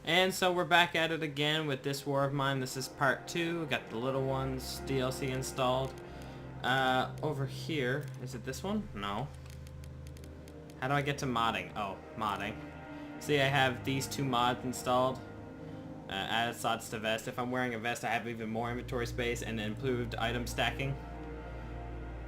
And so we're back at it again with this war of mine. This is part 2. Got the little ones DLC installed. Over here, is it this one? No. How do I get to modding? Oh, modding. See, I have these two mods installed. Add slots to vest. If I'm wearing a vest, I have even more inventory space and improved item stacking.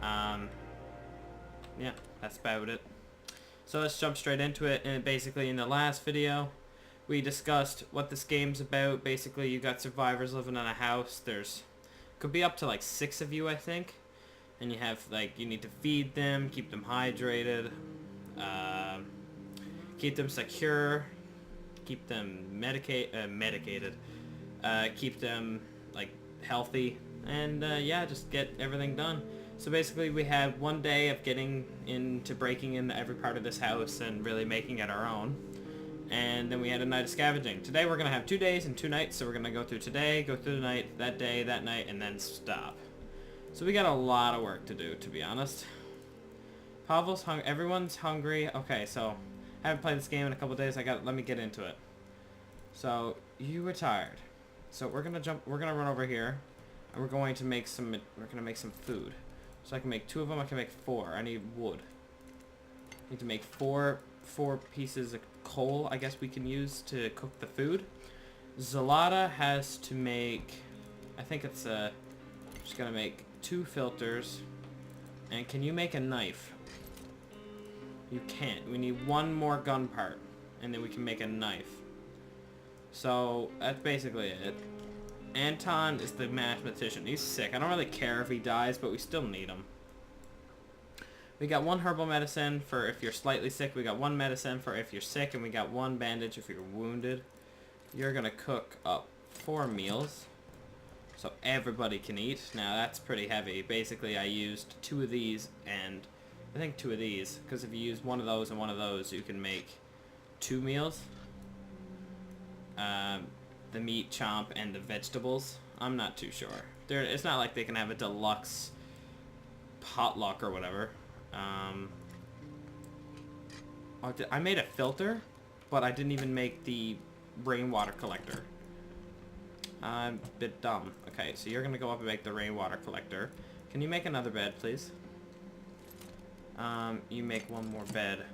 Yeah, that's about it. So let's jump straight into it. And basically in the last video, we discussed what this game's about. Basically, you got survivors living in a house. Could be up to like 6 of you, I think. And you have you need to feed them, keep them hydrated, keep them secure, keep them medicated, keep them healthy, and yeah, just get everything done. So basically, we had one day of getting into breaking into every part of this house and really making it our own. And then we had a night of scavenging. Today we're going to have 2 days and 2 nights, so we're going to go through today, go through the night, that day, that night, and then stop. So we got a lot of work to do, to be honest. Pavel's hungry. Everyone's hungry. Okay, so I haven't played this game in a couple days. Let me get into it. So you were tired. So we're gonna run over here, and we're going to make some food. So I can make 2 of them. I can make 4. I need wood. I need to make four pieces of coal, I guess we can use to cook the food. Zalata has to make, I think it's just gonna make 2 filters. And can you make a knife? You can't. We need 1 more gun part, and then we can make a knife. So that's basically it. Anton is the mathematician. He's sick. I don't really care if he dies, but we still need him. We got 1 herbal medicine for if you're slightly sick. We got 1 medicine for if you're sick, and we got 1 bandage if you're wounded. You're gonna cook up 4 meals, so everybody can eat. Now that's pretty heavy. Basically, I used 2 of these, and I think 2 of these, because if you use 1 of those and 1 of those, you can make 2 meals. The meat, chomp, and the vegetables. I'm not too sure. It's not like they can have a deluxe potluck or whatever. I made a filter, but I didn't even make the rainwater collector. I'm a bit dumb. Okay, so you're gonna go up and make the rainwater collector. Can you make another bed, please? You make 1 more bed.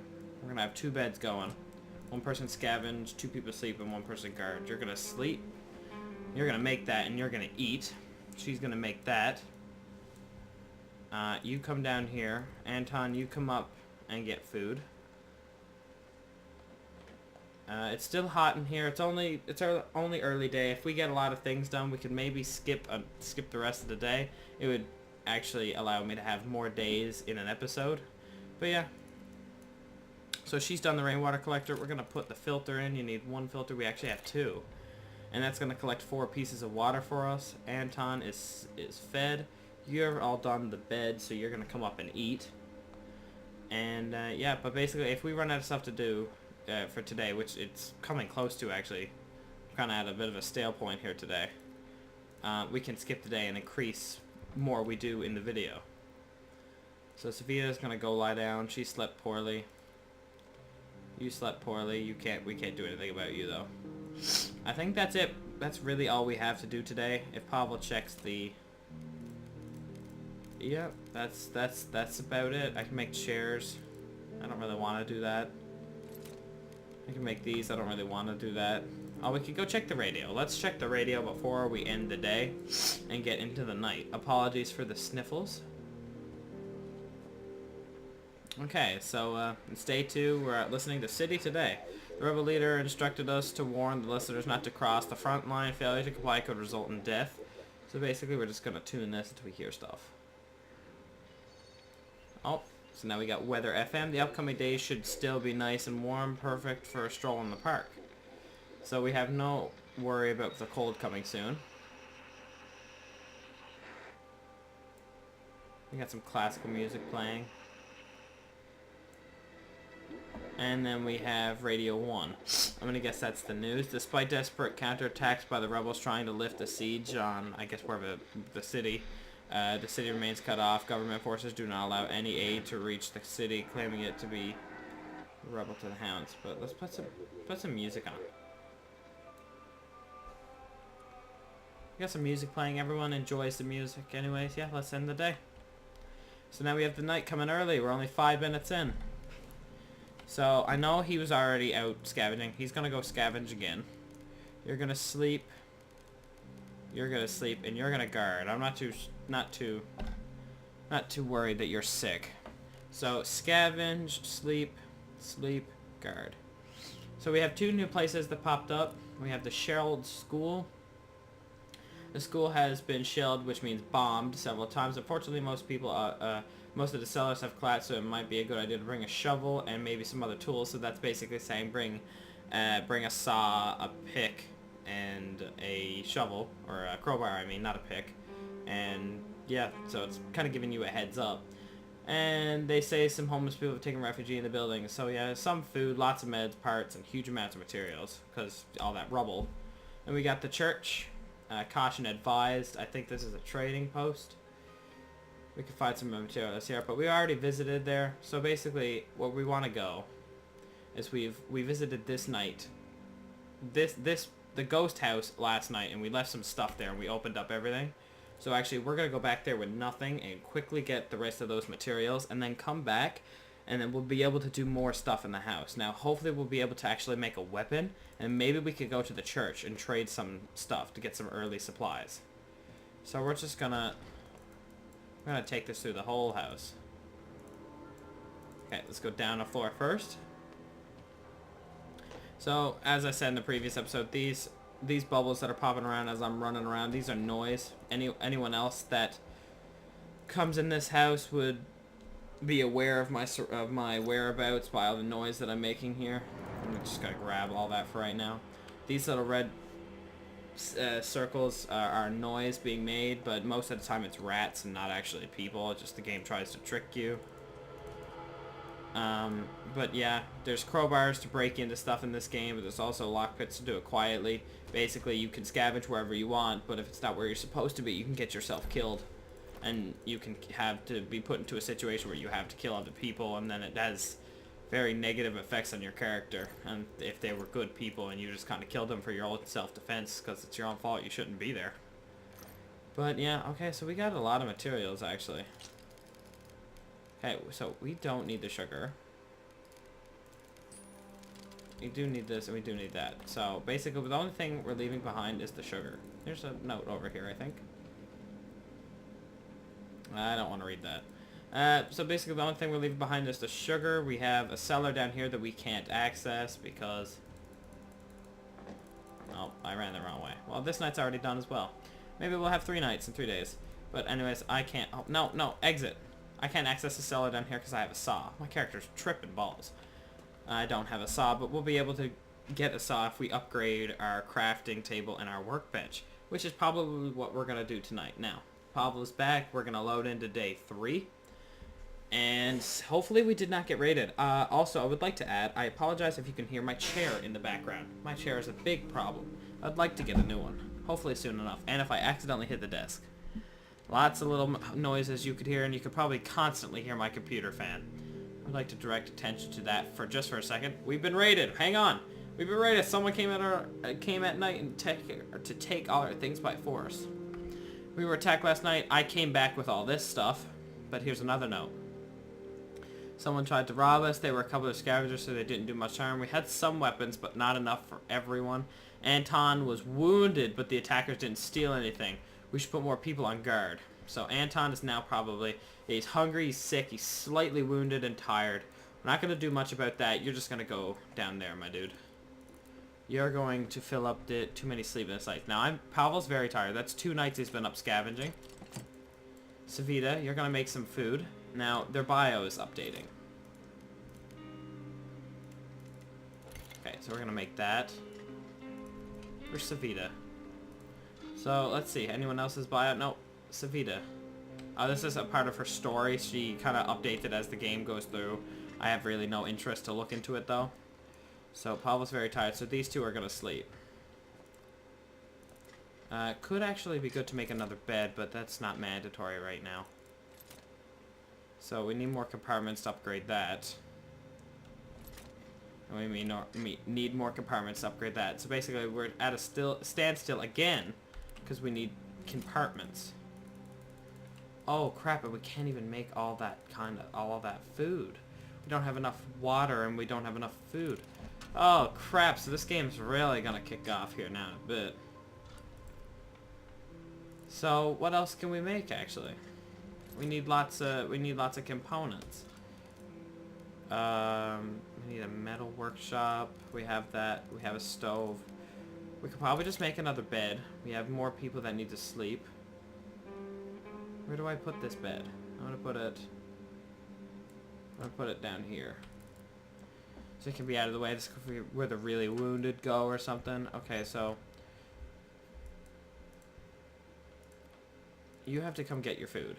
We're gonna have 2 beds going. 1 person scavenge, 2 people sleep, and 1 person guard. You're gonna sleep. You're gonna make that, and you're gonna eat. She's gonna make that. You come down here. Anton, you come up and get food. It's still hot in here. It's only early day. If we get a lot of things done, we could maybe skip the rest of the day. It would actually allow me to have more days in an episode. But yeah. So she's done the rainwater collector. We're gonna put the filter in. You need 1 filter. We actually have 2. And that's gonna collect 4 pieces of water for us. Anton is fed. You're all done the bed, so you're gonna come up and eat. And yeah, but basically, if we run out of stuff to do for today, which it's coming close to actually, I'm kind of at a bit of a stale point here today. We can skip the day and increase more we do in the video. So Sophia's gonna go lie down. She slept poorly. You slept poorly. We can't do anything about you though. I think that's it. That's really all we have to do today. If Pavel checks the... Yeah, that's about it. I can make chairs. I don't really want to do that. I can make these. I don't really want to do that. Oh, we could go check the radio. Let's check the radio before we end the day and get into the night. Apologies for the sniffles. Okay, so in Day 2, we're listening to City Today. The rebel leader instructed us to warn the listeners not to cross the front line. Failure to comply could result in death. So basically, we're just going to tune this until we hear stuff. Oh, so now we got Weather FM. The upcoming days should still be nice and warm, perfect for a stroll in the park. So we have no worry about the cold coming soon. We got some classical music playing. And then we have Radio 1. I'm gonna guess that's the news. Despite desperate counterattacks by the rebels trying to lift the siege on, I guess, wherever the city remains cut off. Government forces do not allow any aid to reach the city, claiming it to be rebel to the hounds. But let's put some music on. We got some music playing. Everyone enjoys the music anyways. Yeah, let's end the day. So now we have the night coming early. We're only 5 minutes in. So I know he was already out scavenging. He's gonna go scavenge again. You're gonna sleep. You're gonna sleep, and you're gonna guard. I'm not too worried that you're sick. So scavenge, sleep, sleep, guard. So we have 2 new places that popped up. We have the Sherald School. The school has been shelled, which means bombed, several times. Unfortunately, most of the cellars have collapsed, so it might be a good idea to bring a shovel and maybe some other tools. So that's basically saying bring a saw, a pick, and a shovel, or a crowbar, I mean, not a pick. And yeah, so it's kind of giving you a heads up. And they say some homeless people have taken refuge in the building. So yeah, some food, lots of meds, parts, and huge amounts of materials, because all that rubble. And we got the church. Caution advised. I think this is a trading post. We can find some materials here, but we already visited there. So basically, where we want to go is we visited this night. The ghost house last night, and we left some stuff there, and we opened up everything. So actually, we're gonna go back there with nothing and quickly get the rest of those materials, and then come back, and then we'll be able to do more stuff in the house. Now, hopefully we'll be able to actually make a weapon, and maybe we could go to the church and trade some stuff to get some early supplies. So we're gonna take this through the whole house. Okay, let's go down a floor first. So, as I said in the previous episode, these bubbles that are popping around as I'm running around, these are noise. Anyone else that comes in this house would be aware of my whereabouts by all the noise that I'm making here. I'm just gonna grab all that for right now. These little red circles are noise being made, but most of the time it's rats and not actually people. It's just the game tries to trick you. But yeah, there's crowbars to break into stuff in this game, but there's also lockpicks to do it quietly. Basically, you can scavenge wherever you want, but if it's not where you're supposed to be, you can get yourself killed. And you can have to be put into a situation where you have to kill other people, and then it has very negative effects on your character. And if they were good people and you just kind of killed them for your own self-defense because it's your own fault, you shouldn't be there. But yeah, okay, so we got a lot of materials actually. Okay, so we don't need the sugar. We do need this and we do need that. So basically the only thing we're leaving behind is the sugar. There's a note over here, I think. I don't want to read that. So basically the only thing we're leaving behind is the sugar. We have a cellar down here that we can't access because... Oh, I ran the wrong way. Well, this night's already done as well. Maybe we'll have 3 nights in 3 days. But anyways, I can't... Oh, no, exit. I can't access the cellar down here because I have a saw. My character's tripping balls. I don't have a saw, but we'll be able to get a saw if we upgrade our crafting table and our workbench, which is probably what we're going to do tonight. Now, Pablo's back. We're going to load into day 3. And hopefully we did not get raided. Also, I would like to add, I apologize if you can hear my chair in the background. My chair is a big problem. I'd like to get a new one. Hopefully soon enough. And if I accidentally hit the desk. Lots of little noises you could hear, and you could probably constantly hear my computer fan. I'd like to direct attention to that for just a second. We've been raided. Hang on. We've been raided. Someone came at night and to take all our things by force. We were attacked last night. I came back with all this stuff. But here's another note. Someone tried to rob us. They were a couple of scavengers, so they didn't do much harm. We had some weapons, but not enough for everyone. Anton was wounded, but the attackers didn't steal anything. We should put more people on guard. So Anton is now probably... He's hungry, he's sick, he's slightly wounded and tired. We're not going to do much about that. You're just going to go down there, my dude. You're going to fill up the too many sleepless nights. Now, Pavel's very tired. That's 2 nights he's been up scavenging. Savita, you're going to make some food. Now, their bio is updating. Okay, so we're going to make that. For Savita. So, let's see. Anyone else's bio? No, Savita. This is a part of her story. She kind of updates it as the game goes through. I have really no interest to look into it, though. So, Pavel's very tired, so these 2 are going to sleep. Could actually be good to make another bed, but that's not mandatory right now. So, we need more compartments to upgrade that. And we need more compartments to upgrade that. So, basically, we're at a standstill again because we need compartments. Oh crap, and we can't even make all that food. We don't have enough water and we don't have enough food. Oh crap, so this game's really gonna kick off here now in a bit. So what else can we make actually? We need lots of components. We need a metal workshop. We have that. We have a stove. We could probably just make another bed. We have more people that need to sleep. Where do I put this bed? I'm gonna put it down here. So it can be out of the way. This could be where the really wounded go or something. Okay, so you have to come get your food.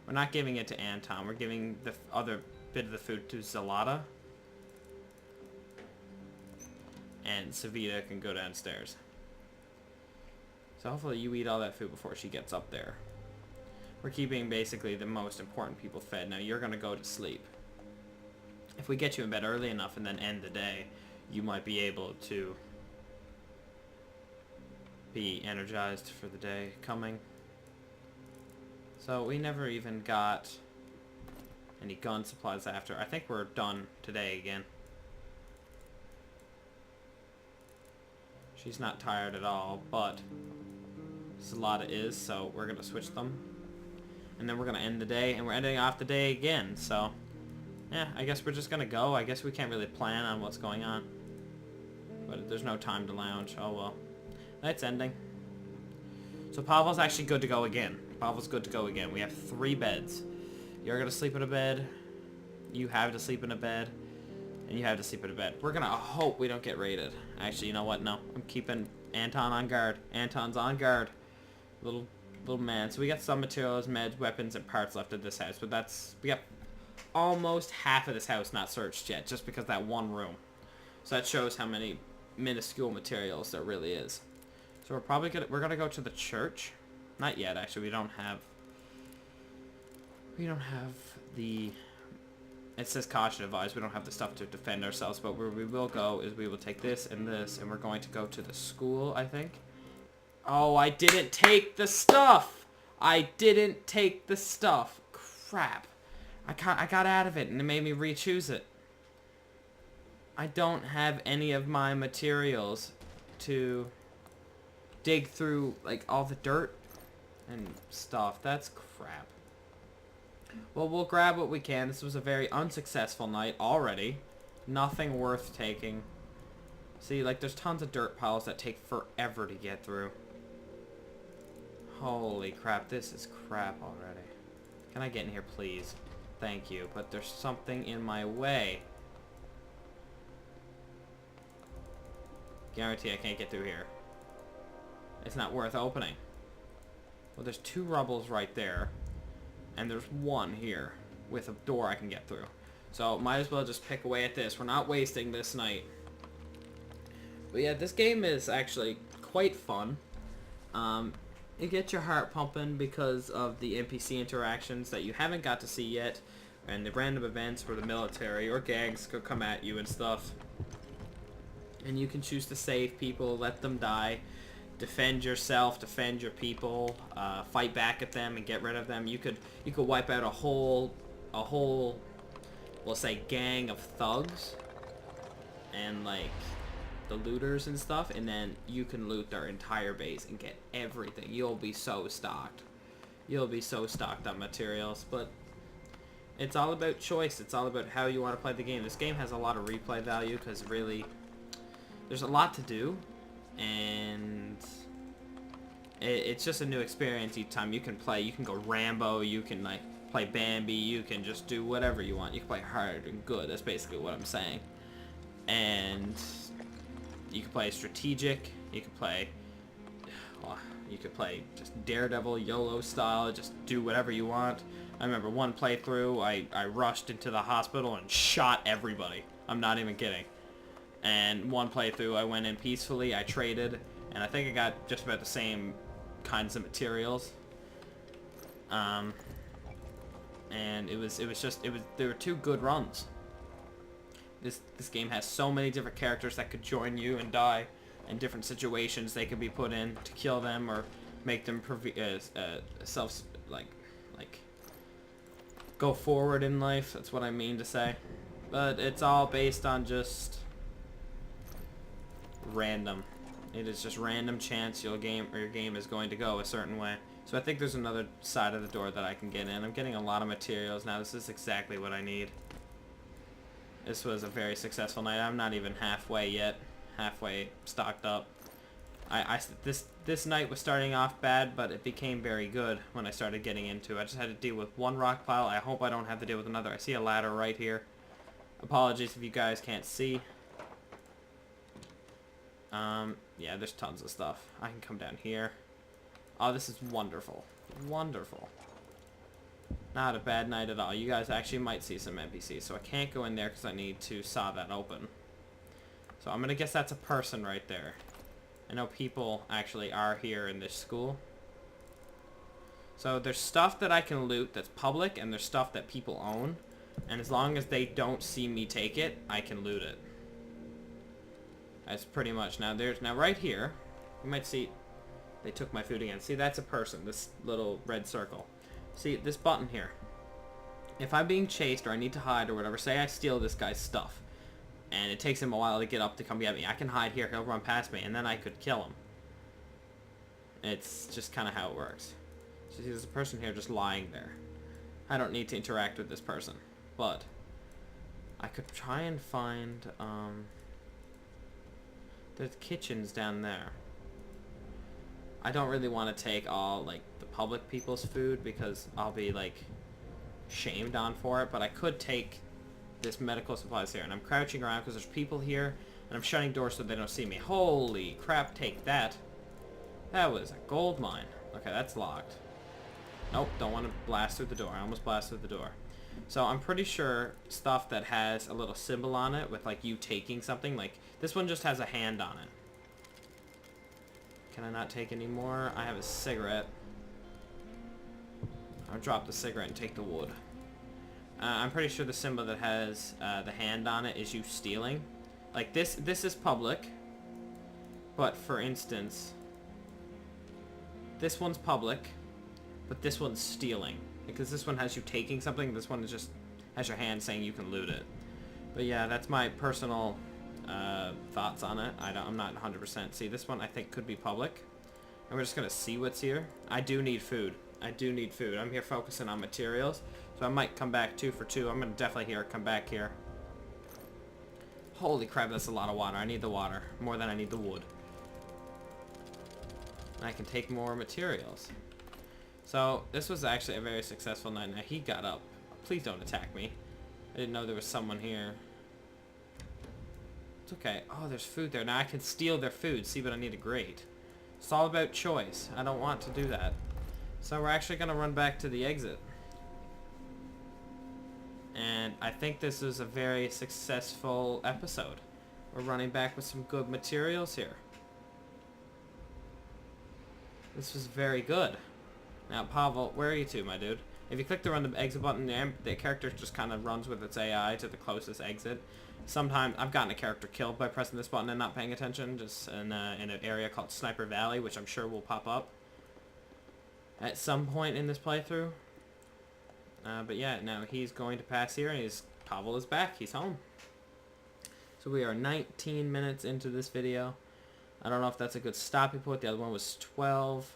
We're not giving it to Anton. We're giving the other bit of the food to Zalata. And Savita can go downstairs. So hopefully you eat all that food before she gets up there. We're keeping basically the most important people fed. Now you're going to go to sleep. If we get you in bed early enough and then end the day, you might be able to be energized for the day coming. So we never even got any gun supplies after. I think we're done today again. She's not tired at all, but Zalata is, so we're going to switch them. And then we're going to end the day, and we're ending off the day again, so yeah, I guess we're just going to go. I guess we can't really plan on what's going on. But there's no time to lounge. Oh well. Night's ending. So Pavel's actually good to go again. Pavel's good to go again. We have 3 beds. You're going to sleep in a bed. You have to sleep in a bed. And you have to sleep in a bed. We're going to hope we don't get raided. Actually, you know what? No. I'm keeping Anton on guard. Anton's on guard. Little man. So we got some materials, meds, weapons, and parts left at this house. But we got almost half of this house not searched yet. Just because that one room. So that shows how many minuscule materials there really is. So we're gonna go to the church. Not yet, actually. We don't have the... It says caution advised. We don't have the stuff to defend ourselves, but where we will go is we will take this, and we're going to go to the school, I think. Oh, I didn't take the stuff! I didn't take the stuff. Crap. I got out of it, and it made me re-choose it. I don't have any of my materials to dig through, like, all the dirt and stuff. That's crap. Well, we'll grab what we can. This was a very unsuccessful night already. Nothing worth taking. See, like, there's tons of dirt piles that take forever to get through. Holy crap, this is crap already. Can I get in here, please? Thank you. But there's something in my way. Guarantee I can't get through here. It's not worth opening. Well, there's 2 rubbles right there. And there's 1 here with a door I can get through. So might as well just pick away at this. We're not wasting this night. But yeah, this game is actually quite fun. You get your heart pumping because of the NPC interactions that you haven't got to see yet. And the random events where the military or gangs could come at you and stuff. And you can choose to save people, let them die. Defend yourself, defend your people, fight back at them and get rid of them. You could wipe out a whole, we'll say, gang of thugs and like the looters and stuff, and then you can loot their entire base and get everything. You'll be so stocked. You'll be so stocked on materials, but it's all about choice. It's all about how you want to play the game. This game has a lot of replay value because really there's a lot to do. And it's just a new experience each time you can play. You can go Rambo, you can like play Bambi, you can just do whatever you want. You can play hard and good. That's basically what I'm saying. And you can play strategic. You can play just Daredevil YOLO style. Just do whatever you want. I remember one playthrough, I rushed into the hospital and shot everybody. I'm not even kidding. And one playthrough, I went in peacefully, I traded, and I think I got just about the same kinds of materials. And there were 2 good runs. This game has so many different characters that could join you and die, and different situations they could be put in to kill them or make them like go forward in life. That's what I mean to say. But it's all based on just random. It is just random chance your game is going to go a certain way. So I think there's another side of the door that I can get in. I'm getting a lot of materials now. This is exactly what I need. This was a very successful night. I'm not even halfway yet. Halfway stocked up. This night was starting off bad, but it became very good when I started getting into it. I just had to deal with one rock pile. I hope I don't have to deal with another. I see a ladder right here. Apologies if you guys can't see. Yeah, there's tons of stuff. I can come down here. Oh, this is wonderful. Wonderful. Not a bad night at all. You guys actually might see some NPCs, so I can't go in there because I need to saw that open. So I'm gonna guess that's a person right there. I know people actually are here in this school. So there's stuff that I can loot that's public, and there's stuff that people own. And as long as they don't see me take it, I can loot it. That's pretty much. Now right here, you might see they took my food again. See, that's a person, this little red circle. See, this button here. If I'm being chased or I need to hide or whatever, say I steal this guy's stuff, and it takes him a while to get up to come get me, I can hide here, he'll run past me, and then I could kill him. It's just kind of how it works. So see, there's a person here just lying there. I don't need to interact with this person, but I could try and find, there's kitchens down there. I don't really want to take all, like, the public people's food because I'll be, like, shamed on for it, but I could take this medical supplies here, and I'm crouching around because there's people here, and I'm shutting doors so they don't see me. Holy crap, take that. That was a gold mine. Okay, that's locked. Nope, don't want to blast through the door. I almost blasted through the door. So I'm pretty sure stuff that has a little symbol on it with, like, you taking something, like, this one just has a hand on it. Can I not take any more? I have a cigarette. I'll drop the cigarette and take the wood. I'm pretty sure the symbol that has the hand on it is you stealing. Like, this is public. But, for instance, this one's public, but this one's stealing. Because this one has you taking something, this one is just has your hand saying you can loot it. But yeah, that's my personal thoughts on it. I'm not 100%. See, this one I think could be public. And we're just going to see what's here. I do need food. I do need food. I'm here focusing on materials. So I might come back 2 for 2. I'm going to definitely come back here. Holy crap, that's a lot of water. I need the water more than I need the wood. And I can take more materials. So this was actually a very successful night. Now he got up. Please don't attack me. I didn't know there was someone here. It's okay. Oh, there's food there. Now I can steal their food. See, but I need a grate. It's all about choice. I don't want to do that. So we're actually going to run back to the exit. And I think this is a very successful episode. We're running back with some good materials here. This was very good. Now, Pavel, where are you to, my dude? If you click to run the exit button, the character just kind of runs with its AI to the closest exit. Sometimes I've gotten a character killed by pressing this button and not paying attention, just in an area called Sniper Valley, which I'm sure will pop up at some point in this playthrough. But yeah, now he's going to pass here, and Pavel is back. He's home. So we are 19 minutes into this video. I don't know if that's a good stopping point. The other one was 12.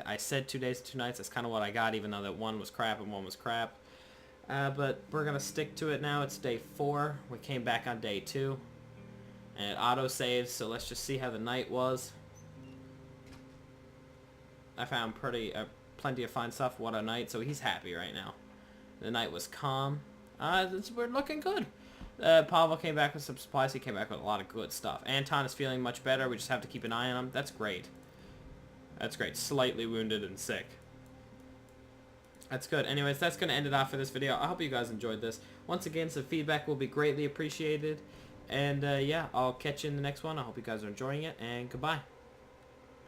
I said 2 days, 2 nights. That's kind of what I got, even though that one was crap and one was crap. But we're going to stick to it now. It's day 4. We came back on day 2. And it auto-saves, so let's just see how the night was. I found plenty of fine stuff. What a night. So he's happy right now. The night was calm. We're looking good. Pavel came back with some supplies. He came back with a lot of good stuff. Anton is feeling much better. We just have to keep an eye on him. That's great. That's great. Slightly wounded and sick. That's good. Anyways, that's going to end it off for this video. I hope you guys enjoyed this. Once again, some feedback will be greatly appreciated. And yeah, I'll catch you in the next one. I hope you guys are enjoying it, and goodbye.